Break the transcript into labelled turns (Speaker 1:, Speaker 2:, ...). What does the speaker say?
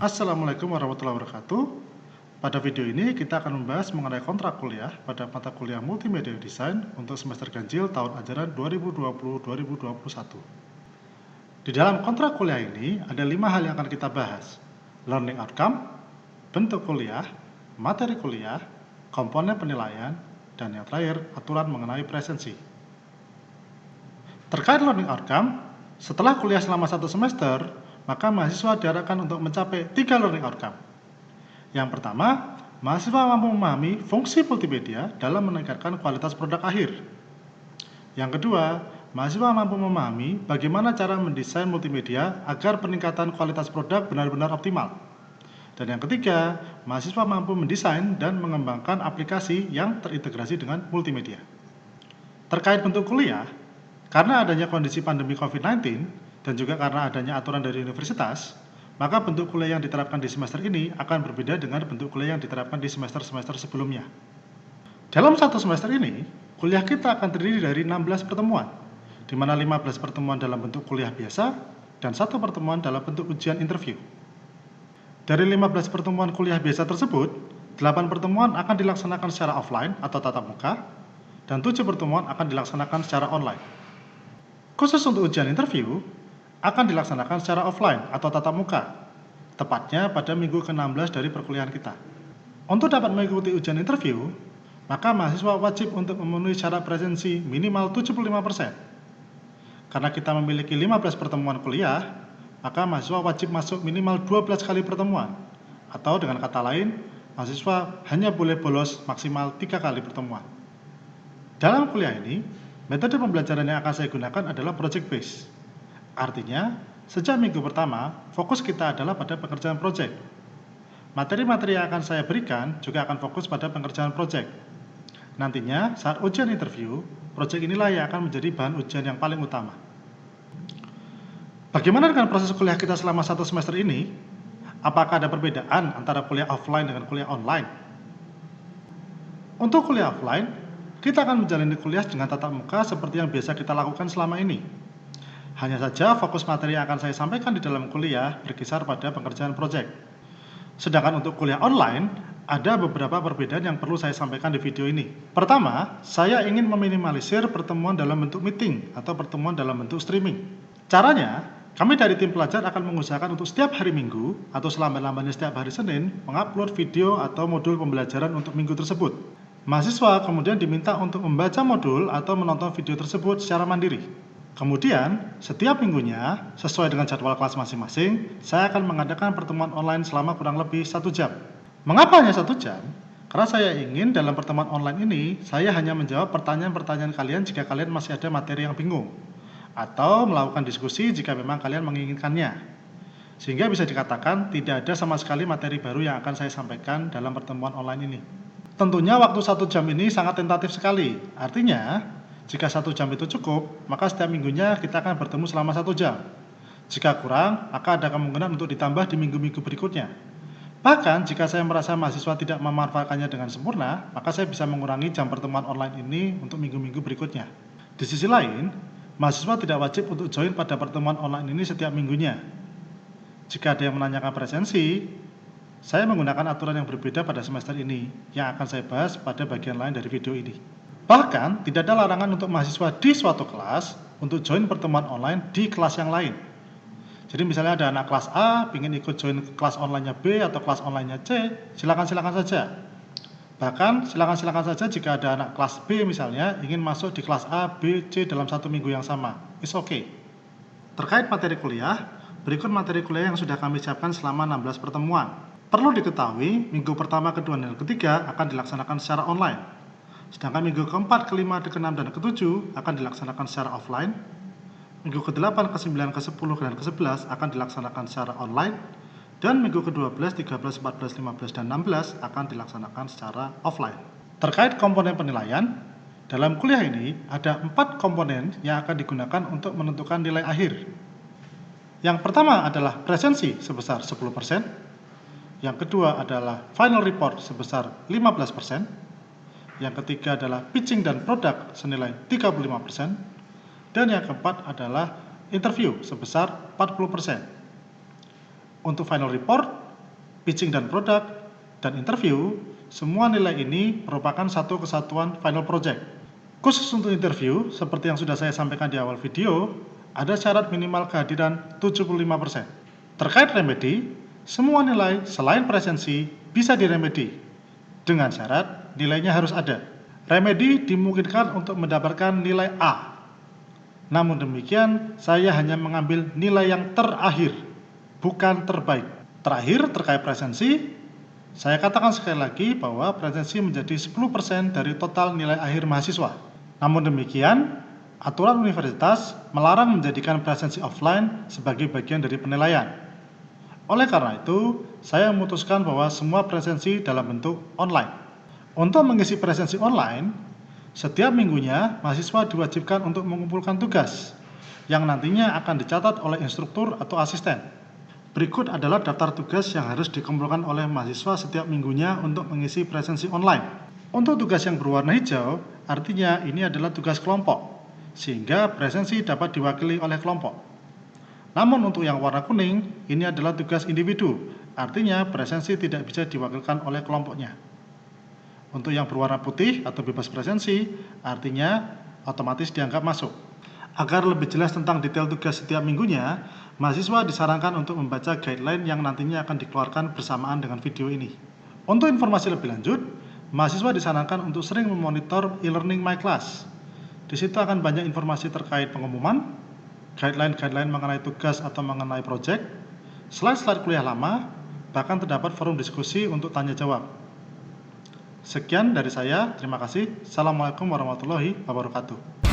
Speaker 1: Assalamualaikum warahmatullahi wabarakatuh. Pada video ini kita akan membahas mengenai kontrak kuliah pada mata kuliah Multimedia Design untuk semester ganjil tahun ajaran 2020-2021. Di dalam kontrak kuliah ini ada 5 hal yang akan kita bahas: learning outcome, bentuk kuliah, materi kuliah, komponen penilaian, dan yang terakhir aturan mengenai presensi. Terkait learning outcome, setelah kuliah selama 1 semester, maka mahasiswa diharapkan untuk mencapai 3 learning outcome. Yang pertama, mahasiswa mampu memahami fungsi multimedia dalam meningkatkan kualitas produk akhir. Yang kedua, mahasiswa mampu memahami bagaimana cara mendesain multimedia agar peningkatan kualitas produk benar-benar optimal. Dan yang ketiga, mahasiswa mampu mendesain dan mengembangkan aplikasi yang terintegrasi dengan multimedia. Terkait bentuk kuliah, karena adanya kondisi pandemi COVID-19 dan juga karena adanya aturan dari universitas, maka bentuk kuliah yang diterapkan di semester ini akan berbeda dengan bentuk kuliah yang diterapkan di semester-semester sebelumnya. Dalam 1 semester ini, kuliah kita akan terdiri dari 16 pertemuan, di mana 15 pertemuan dalam bentuk kuliah biasa dan 1 pertemuan dalam bentuk ujian interview. Dari 15 pertemuan kuliah biasa tersebut, 8 pertemuan akan dilaksanakan secara offline atau tatap muka, dan 7 pertemuan akan dilaksanakan secara online. Khusus untuk ujian interview, akan dilaksanakan secara offline atau tatap muka, tepatnya pada minggu ke-16 dari perkuliahan kita. Untuk dapat mengikuti ujian interview, maka mahasiswa wajib untuk memenuhi syarat presensi minimal 75%. Karena kita memiliki 15 pertemuan kuliah, maka mahasiswa wajib masuk minimal 12 kali pertemuan, atau dengan kata lain, mahasiswa hanya boleh bolos maksimal 3 kali pertemuan. Dalam kuliah ini, metode pembelajaran yang akan saya gunakan adalah project based. Artinya, sejak minggu pertama, fokus kita adalah pada pengerjaan proyek. Materi-materi yang akan saya berikan juga akan fokus pada pengerjaan proyek. Nantinya, saat ujian interview, proyek inilah yang akan menjadi bahan ujian yang paling utama. Bagaimana dengan proses kuliah kita selama 1 semester ini? Apakah ada perbedaan antara kuliah offline dengan kuliah online? Untuk kuliah offline, kita akan menjalani kuliah dengan tatap muka seperti yang biasa kita lakukan selama ini. Hanya saja fokus materi yang akan saya sampaikan di dalam kuliah berkisar pada pengerjaan proyek. Sedangkan untuk kuliah online, ada beberapa perbedaan yang perlu saya sampaikan di video ini. Pertama, saya ingin meminimalisir pertemuan dalam bentuk meeting atau pertemuan dalam bentuk streaming. Caranya, kami dari tim pelajar akan mengusahakan untuk setiap hari Minggu atau selambat-lambatnya setiap hari Senin mengupload video atau modul pembelajaran untuk minggu tersebut. Mahasiswa kemudian diminta untuk membaca modul atau menonton video tersebut secara mandiri. Kemudian, setiap minggunya, sesuai dengan jadwal kelas masing-masing, saya akan mengadakan pertemuan online selama kurang lebih 1 jam. Mengapa hanya 1 jam? Karena saya ingin dalam pertemuan online ini, saya hanya menjawab pertanyaan-pertanyaan kalian jika kalian masih ada materi yang bingung, atau melakukan diskusi jika memang kalian menginginkannya. Sehingga bisa dikatakan tidak ada sama sekali materi baru yang akan saya sampaikan dalam pertemuan online ini. Tentunya waktu 1 jam ini sangat tentatif sekali. Artinya, jika 1 jam itu cukup, maka setiap minggunya kita akan bertemu selama 1 jam. Jika kurang, maka ada kemungkinan untuk ditambah di minggu-minggu berikutnya. Bahkan, jika saya merasa mahasiswa tidak memanfaatkannya dengan sempurna, maka saya bisa mengurangi jam pertemuan online ini untuk minggu-minggu berikutnya. Di sisi lain, mahasiswa tidak wajib untuk join pada pertemuan online ini setiap minggunya. Jika ada yang menanyakan presensi, saya menggunakan aturan yang berbeda pada semester ini, yang akan saya bahas pada bagian lain dari video ini. Bahkan, tidak ada larangan untuk mahasiswa di suatu kelas untuk join pertemuan online di kelas yang lain. Jadi misalnya ada anak kelas A ingin ikut join kelas online-nya B atau kelas online-nya C, silakan-silakan saja. Bahkan, silakan-silakan saja jika ada anak kelas B misalnya ingin masuk di kelas A, B, C dalam 1 minggu yang sama. It's okay. Terkait materi kuliah, berikut materi kuliah yang sudah kami siapkan selama 16 pertemuan. Perlu diketahui, minggu pertama, kedua, dan ketiga akan dilaksanakan secara online. Sedangkan minggu keempat, kelima, keenam, dan ketujuh akan dilaksanakan secara offline. Minggu ke-8, ke-9, ke-10, dan ke-11 akan dilaksanakan secara online. Dan minggu ke-12, 13, 14, 15, dan 16 akan dilaksanakan secara offline. Terkait komponen penilaian, dalam kuliah ini ada 4 komponen yang akan digunakan untuk menentukan nilai akhir. Yang pertama adalah presensi sebesar 10%. Yang kedua adalah final report sebesar 15%. yang ketiga adalah pitching dan produk senilai 35%, dan yang keempat adalah interview sebesar 40%. Untuk final report, pitching dan produk, dan interview, semua nilai ini merupakan satu kesatuan final project. Khusus untuk interview, seperti yang sudah saya sampaikan di awal video, ada syarat minimal kehadiran 75%. Terkait remedi, semua nilai selain presensi bisa diremedi, dengan syarat nilainya harus ada. Remedi dimungkinkan untuk mendapatkan nilai A. Namun demikian, saya hanya mengambil nilai yang terakhir, bukan terbaik. Terakhir, terkait presensi, saya katakan sekali lagi bahwa presensi menjadi 10% dari total nilai akhir mahasiswa. Namun demikian, aturan universitas melarang menjadikan presensi offline sebagai bagian dari penilaian. Oleh karena itu, saya memutuskan bahwa semua presensi dalam bentuk online. Untuk mengisi presensi online, setiap minggunya mahasiswa diwajibkan untuk mengumpulkan tugas yang nantinya akan dicatat oleh instruktur atau asisten. Berikut adalah daftar tugas yang harus dikumpulkan oleh mahasiswa setiap minggunya untuk mengisi presensi online. Untuk tugas yang berwarna hijau, artinya ini adalah tugas kelompok, sehingga presensi dapat diwakili oleh kelompok. Namun untuk yang warna kuning, ini adalah tugas individu, artinya presensi tidak bisa diwakilkan oleh kelompoknya. Untuk yang berwarna putih atau bebas presensi, artinya otomatis dianggap masuk. Agar lebih jelas tentang detail tugas setiap minggunya, mahasiswa disarankan untuk membaca guideline yang nantinya akan dikeluarkan bersamaan dengan video ini. Untuk informasi lebih lanjut, mahasiswa disarankan untuk sering memonitor e-learning My Class. Di situ akan banyak informasi terkait pengumuman, guideline-guideline mengenai tugas atau mengenai project, slide-slide kuliah lama, bahkan terdapat forum diskusi untuk tanya jawab. Sekian dari saya, terima kasih. Assalamualaikum warahmatullahi wabarakatuh.